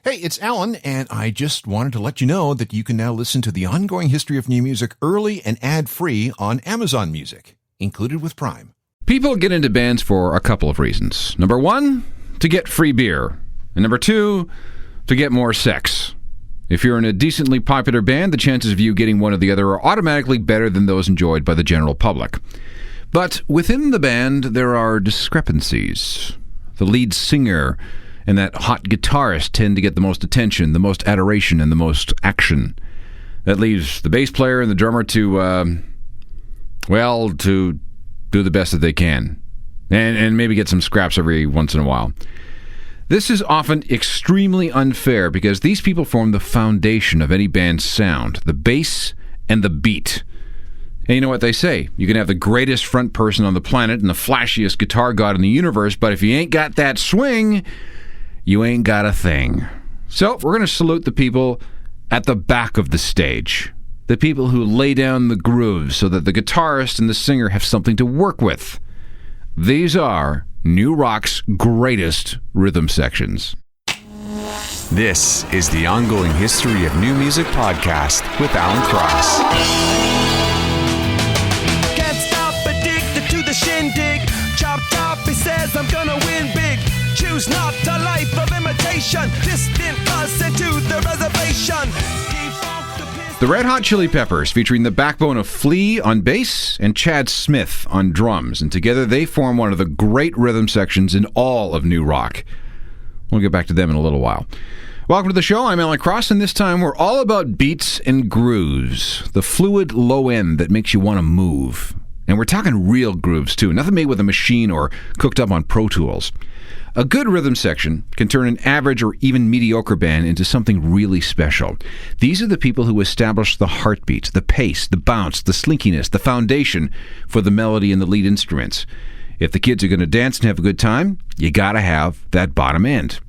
Hey, it's Alan, and I just wanted to let you know that you can now listen to the ongoing history of new music early and ad-free on Amazon Music, included with Prime. People get into bands for a couple of reasons. Number one, to get free beer. And number two, to get more sex. If you're in a decently popular band, the chances of you getting one or the other are automatically better than those enjoyed by the general public. But within the band, there are discrepancies. The lead singer and that hot guitarist tend to get the most attention, the most adoration, and the most action. That leaves the bass player and the drummer to do the best that they can. And maybe get some scraps every once in a while. This is often extremely unfair because these people form the foundation of any band's sound, the bass and the beat. And you know what they say, you can have the greatest front person on the planet and the flashiest guitar god in the universe, but if you ain't got that swing, you ain't got a thing. So we're going to salute the people at the back of the stage. The people who lay down the grooves so that the guitarist and the singer have something to work with. These are new rock's greatest rhythm sections. This is the Ongoing History of New Music podcast with Alan Cross. Can't stop, addicted to the shindig. Chop, chop, he says I'm gonna win big. Choose not a life of imitation. Distant us into the reservation. The Red Hot Chili Peppers, featuring the backbone of Flea on bass and Chad Smith on drums, and together they form one of the great rhythm sections in all of new rock. We'll get back to them in a little while. Welcome to the show. I'm Alan Cross, and this time we're all about beats and grooves, the fluid low end that makes you want to move. And we're talking real grooves, too, nothing made with a machine or cooked up on Pro Tools. A good rhythm section can turn an average or even mediocre band into something really special. These are the people who establish the heartbeat, the pace, the bounce, the slinkiness, the foundation for the melody and the lead instruments. If the kids are going to dance and have a good time, you gotta have that bottom end.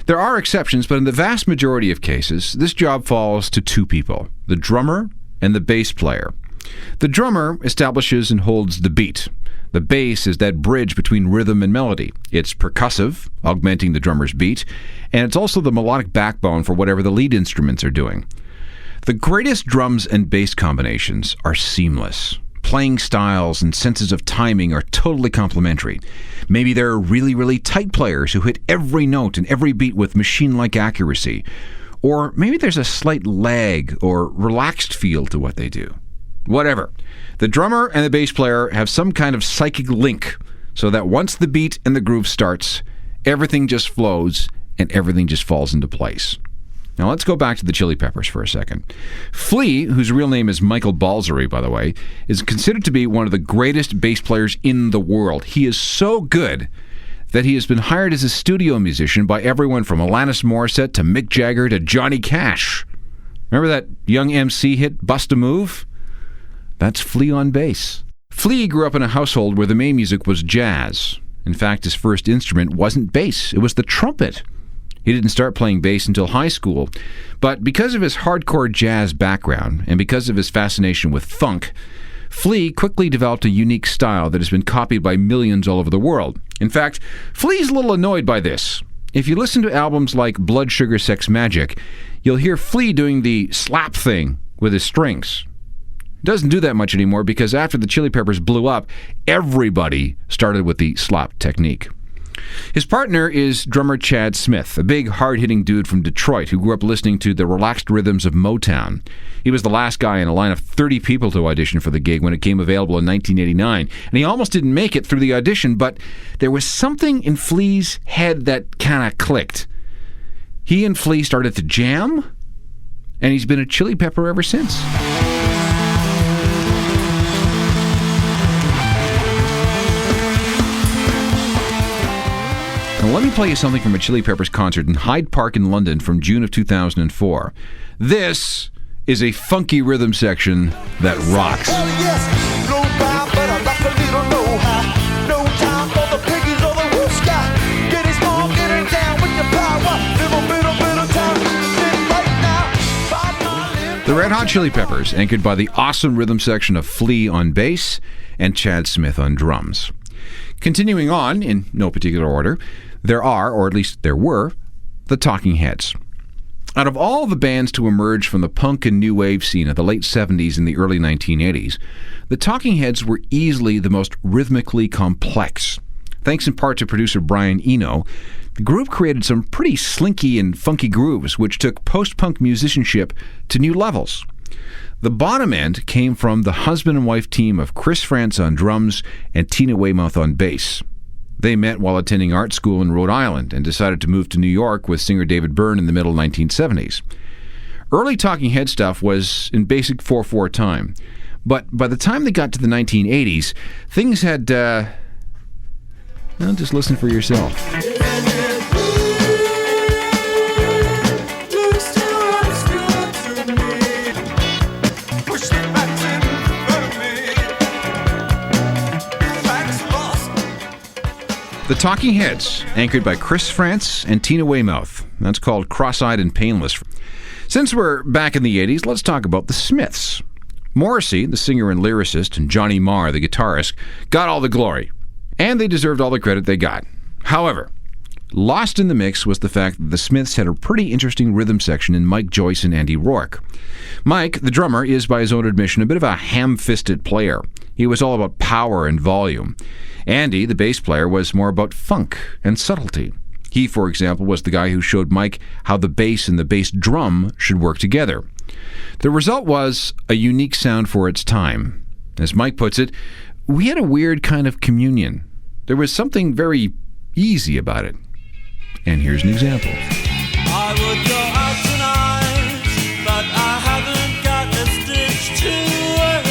There are exceptions, but in the vast majority of cases, this job falls to two people, the drummer and the bass player. The drummer establishes and holds the beat. The bass is that bridge between rhythm and melody. It's percussive, augmenting the drummer's beat, and it's also the melodic backbone for whatever the lead instruments are doing. The greatest drums and bass combinations are seamless. Playing styles and senses of timing are totally complementary. Maybe there are really, really tight players who hit every note and every beat with machine-like accuracy. Or maybe there's a slight lag or relaxed feel to what they do. Whatever. The drummer and the bass player have some kind of psychic link so that once the beat and the groove starts, everything just flows and everything just falls into place. Now let's go back to the Chili Peppers for a second. Flea, whose real name is Michael Balzery, by the way, is considered to be one of the greatest bass players in the world. He is so good that he has been hired as a studio musician by everyone from Alanis Morissette to Mick Jagger to Johnny Cash. Remember that Young MC hit, Bust a Move? That's Flea on bass. Flea grew up in a household where the main music was jazz. In fact, his first instrument wasn't bass, it was the trumpet. He didn't start playing bass until high school, but because of his hardcore jazz background and because of his fascination with funk, Flea quickly developed a unique style that has been copied by millions all over the world. In fact, Flea's a little annoyed by this. If you listen to albums like Blood Sugar Sex Magik, you'll hear Flea doing the slap thing with his strings. Doesn't do that much anymore because after the Chili Peppers blew up, everybody started with the slap technique. His partner is drummer Chad Smith, a big, hard-hitting dude from Detroit who grew up listening to the relaxed rhythms of Motown. He was the last guy in a line of 30 people to audition for the gig when it came available in 1989, and he almost didn't make it through the audition, but there was something in Flea's head that kind of clicked. He and Flea started to jam, and he's been a Chili Pepper ever since. Now let me play you something from a Chili Peppers concert in Hyde Park in London from June of 2004. This is a funky rhythm section that rocks. The Red Hot Chili Peppers, anchored by the awesome rhythm section of Flea on bass and Chad Smith on drums. Continuing on, in no particular order, there are, or at least there were, the Talking Heads. Out of all the bands to emerge from the punk and new wave scene of the late 70s and the early 1980s, the Talking Heads were easily the most rhythmically complex. Thanks in part to producer Brian Eno, the group created some pretty slinky and funky grooves which took post-punk musicianship to new levels. The bottom end came from the husband and wife team of Chris Frantz on drums and Tina Weymouth on bass. They met while attending art school in Rhode Island and decided to move to New York with singer David Byrne in the middle 1970s. Early Talking Head stuff was in basic 4/4 time, but by the time they got to the 1980s, things had, just listen for yourself. The Talking Heads, anchored by Chris Frantz and Tina Weymouth. That's called Cross-Eyed and Painless. Since we're back in the 80s, let's talk about the Smiths. Morrissey, the singer and lyricist, and Johnny Marr, the guitarist, got all the glory. And they deserved all the credit they got. However, lost in the mix was the fact that the Smiths had a pretty interesting rhythm section in Mike Joyce and Andy Rourke. Mike, the drummer, is by his own admission a bit of a ham-fisted player. He was all about power and volume. Andy, the bass player, was more about funk and subtlety. He, for example, was the guy who showed Mike how the bass and the bass drum should work together. The result was a unique sound for its time. As Mike puts it, we had a weird kind of communion. There was something very easy about it. And here's an example. I would go out tonight, but I haven't got a stitch to wear.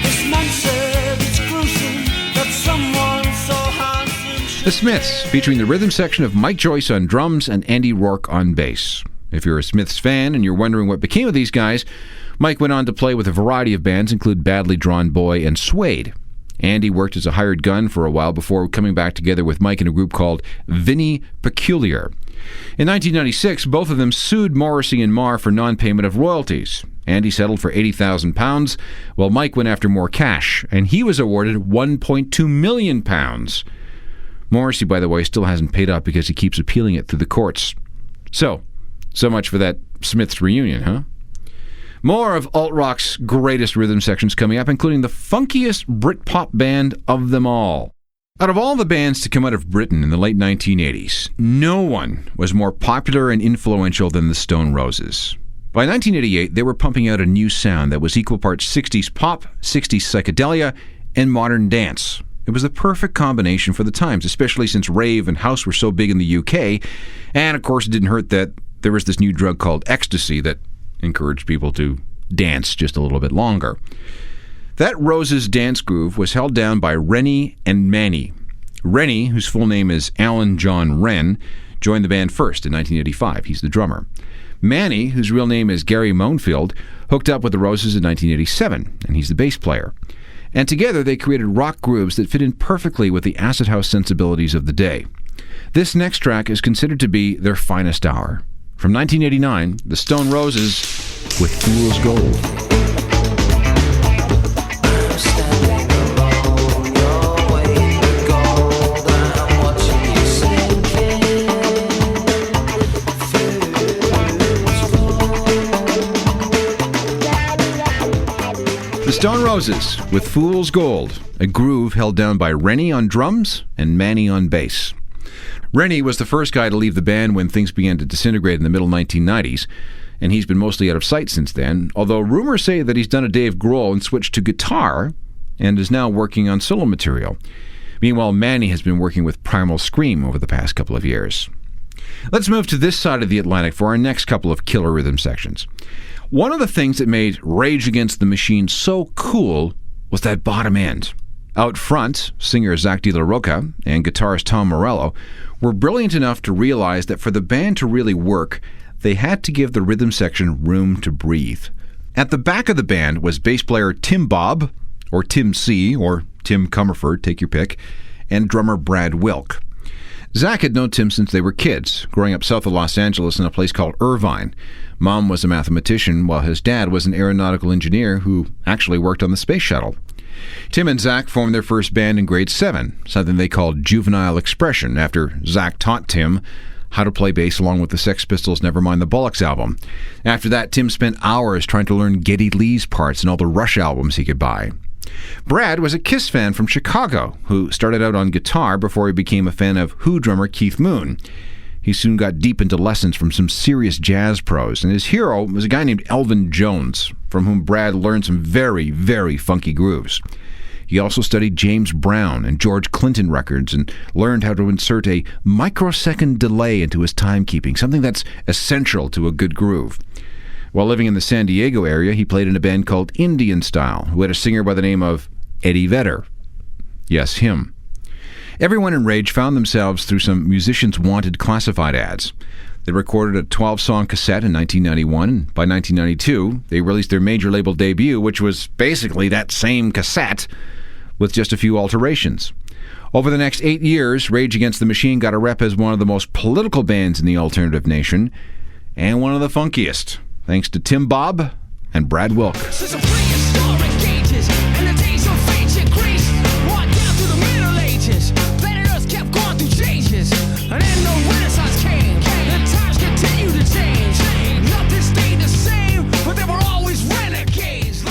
This man said it's gruesome that someone so handsome. The Smiths, featuring the rhythm section of Mike Joyce on drums and Andy Rourke on bass. If you're a Smiths fan and you're wondering what became of these guys, Mike went on to play with a variety of bands, including Badly Drawn Boy and Suede. Andy worked as a hired gun for a while before coming back together with Mike in a group called Vinnie Peculiar. In 1996, both of them sued Morrissey and Marr for non-payment of royalties. Andy settled for £80,000, while Mike went after more cash, and he was awarded £1.2 million. Morrissey, by the way, still hasn't paid up because he keeps appealing it through the courts. So much for that Smiths reunion, huh? More of alt-rock's greatest rhythm sections coming up, including the funkiest Britpop band of them all. Out of all the bands to come out of Britain in the late 1980s, no one was more popular and influential than the Stone Roses. By 1988, they were pumping out a new sound that was equal parts 60s pop, 60s psychedelia, and modern dance. It was the perfect combination for the times, especially since rave and house were so big in the UK, and of course it didn't hurt that there was this new drug called ecstasy that encouraged people to dance just a little bit longer. That Roses dance groove was held down by Rennie and Manny. Rennie, whose full name is Alan John Wren, joined the band first in 1985. He's the drummer. Manny, whose real name is Gary Monefield, hooked up with the Roses in 1987, and he's the bass player. And together they created rock grooves that fit in perfectly with the acid house sensibilities of the day. This next track is considered to be their finest hour. From 1989, the Stone Roses with Fool's Gold. The Stone Roses with Fool's Gold, a groove held down by Rennie on drums and Manny on bass. Rennie was the first guy to leave the band when things began to disintegrate in the middle 1990s, and he's been mostly out of sight since then, although rumors say that he's done a Dave Grohl and switched to guitar and is now working on solo material. Meanwhile, Manny has been working with Primal Scream over the past couple of years. Let's move to this side of the Atlantic for our next couple of killer rhythm sections. One of the things that made Rage Against the Machine so cool was that bottom end. Out front, singer Zach De La Rocha and guitarist Tom Morello were brilliant enough to realize that for the band to really work, they had to give the rhythm section room to breathe. At the back of the band was bass player Tim Bob, or Tim C, or Tim Comerford, take your pick, and drummer Brad Wilk. Zach had known Tim since they were kids, growing up south of Los Angeles in a place called Irvine. Mom was a mathematician, while his dad was an aeronautical engineer who actually worked on the space shuttle. Tim and Zach formed their first band in grade 7, something they called Juvenile Expression, after Zach taught Tim how to play bass along with the Sex Pistols' Nevermind the Bollocks album. After that, Tim spent hours trying to learn Geddy Lee's parts in all the Rush albums he could buy. Brad was a Kiss fan from Chicago who started out on guitar before he became a fan of Who drummer Keith Moon. He soon got deep into lessons from some serious jazz pros, and his hero was a guy named Elvin Jones, from whom Brad learned some very, very funky grooves. He also studied James Brown and George Clinton records and learned how to insert a microsecond delay into his timekeeping, something that's essential to a good groove. While living in the San Diego area, he played in a band called Indian Style, who had a singer by the name of Eddie Vedder. Yes, him. Everyone in Rage found themselves through some Musicians Wanted classified ads. They recorded a 12-song cassette in 1991, and by 1992, they released their major label debut, which was basically that same cassette, with just a few alterations. Over the next 8 years, Rage Against the Machine got a rep as one of the most political bands in the alternative nation, and one of the funkiest, thanks to Tim Bob and Brad Wilk. Since the prehistoric ages and the days of ancient Greece, walked down through the Middle Ages, planet Earth kept going through changes, and then the Renaissance came, and times continue to change. Nothing stayed the same, but there were always renegades.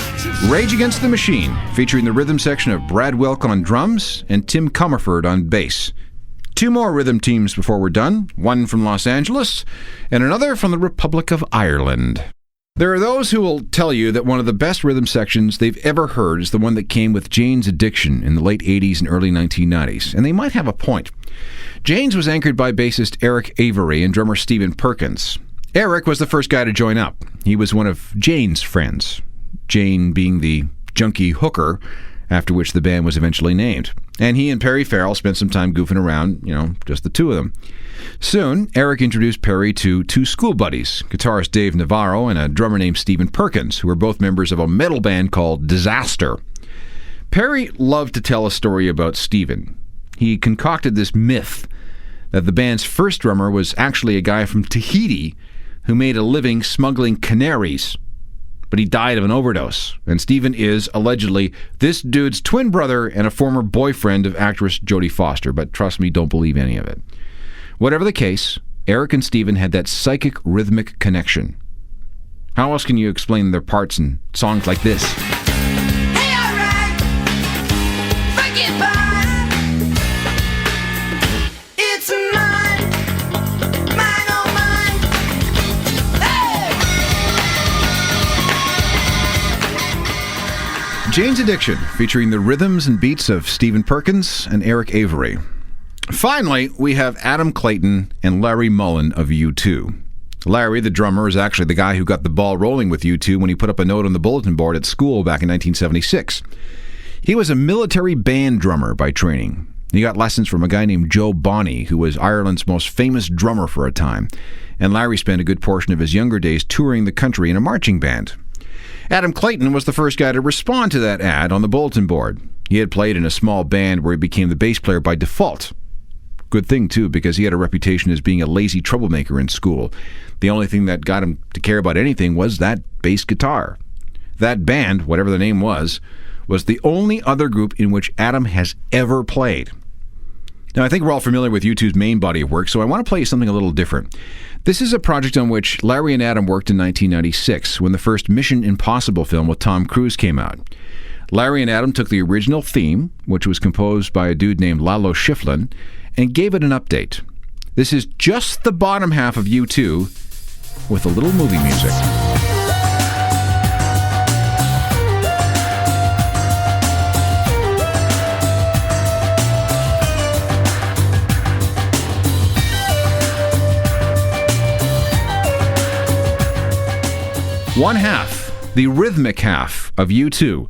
Rage Against the Machine, featuring the rhythm section of Brad Wilk on drums and Tim Comerford on bass. 2 more rhythm teams before we're done, one from Los Angeles and another from the Republic of Ireland. There are those who will tell you that one of the best rhythm sections they've ever heard is the one that came with Jane's Addiction in the late 80s and early 1990s, and they might have a point. Jane's was anchored by bassist Eric Avery and drummer Stephen Perkins. Eric was the first guy to join up. He was one of Jane's friends, Jane being the junkie hooker, after which the band was eventually named. And he and Perry Farrell spent some time goofing around, just the two of them. Soon, Eric introduced Perry to 2 school buddies, guitarist Dave Navarro and a drummer named Stephen Perkins, who were both members of a metal band called Disaster. Perry loved to tell a story about Stephen. He concocted this myth that the band's first drummer was actually a guy from Tahiti who made a living smuggling canaries, but he died of an overdose, and Stephen is, allegedly, this dude's twin brother and a former boyfriend of actress Jodie Foster, but trust me, don't believe any of it. Whatever the case, Eric and Stephen had that psychic rhythmic connection. How else can you explain their parts in songs like this? Hey, alright, forget mine. It's mine, mine, oh mine. Hey! Jane's Addiction, featuring the rhythms and beats of Stephen Perkins and Eric Avery. Finally, we have Adam Clayton and Larry Mullen of U2. Larry, the drummer, is actually the guy who got the ball rolling with U2 when he put up a note on the bulletin board at school back in 1976. He was a military band drummer by training. He got lessons from a guy named Joe Bonney, who was Ireland's most famous drummer for a time, and Larry spent a good portion of his younger days touring the country in a marching band. Adam Clayton was the first guy to respond to that ad on the bulletin board. He had played in a small band where he became the bass player by default. Good thing, too, because he had a reputation as being a lazy troublemaker in school. The only thing that got him to care about anything was that bass guitar. That band, whatever the name was the only other group in which Adam has ever played. Now, I think we're all familiar with U2's main body of work, so I want to play you something a little different. This is a project on which Larry and Adam worked in 1996, when the first Mission Impossible film with Tom Cruise came out. Larry and Adam took the original theme, which was composed by a dude named Lalo Schifrin, and gave it an update. This is just the bottom half of U2 with a little movie music. One half, the rhythmic half of U2,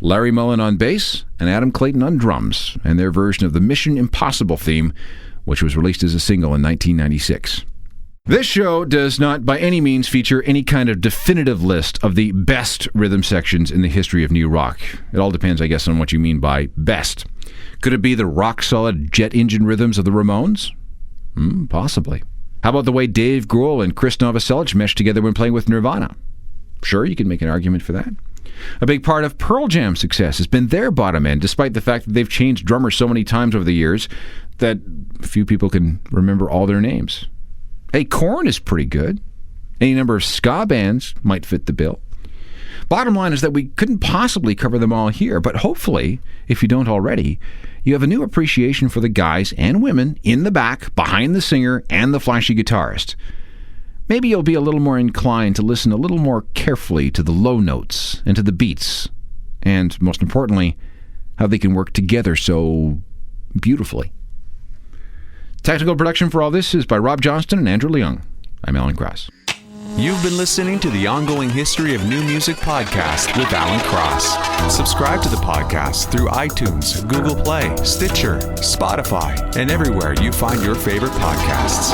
Larry Mullen on bass and Adam Clayton on drums, and their version of the Mission Impossible theme, which was released as a single in 1996. This show does not by any means feature any kind of definitive list of the best rhythm sections in the history of new rock. It all depends, I guess, on what you mean by best. Could it be the rock-solid jet engine rhythms of the Ramones? Possibly. How about the way Dave Grohl and Chris Novoselic meshed together when playing with Nirvana? Sure, you can make an argument for that. A big part of Pearl Jam's success has been their bottom end, despite the fact that they've changed drummers so many times over the years that few people can remember all their names. Hey, Korn is pretty good. Any number of ska bands might fit the bill. Bottom line is that we couldn't possibly cover them all here, but hopefully, if you don't already, you have a new appreciation for the guys and women in the back, behind the singer and the flashy guitarist. Maybe you'll be a little more inclined to listen a little more carefully to the low notes and to the beats, and most importantly, how they can work together so beautifully. Technical production for all this is by Rob Johnston and Andrew Leung. I'm Alan Cross. You've been listening to the Ongoing History of New Music podcast with Alan Cross. Subscribe to the podcast through iTunes, Google Play, Stitcher, Spotify, and everywhere you find your favorite podcasts.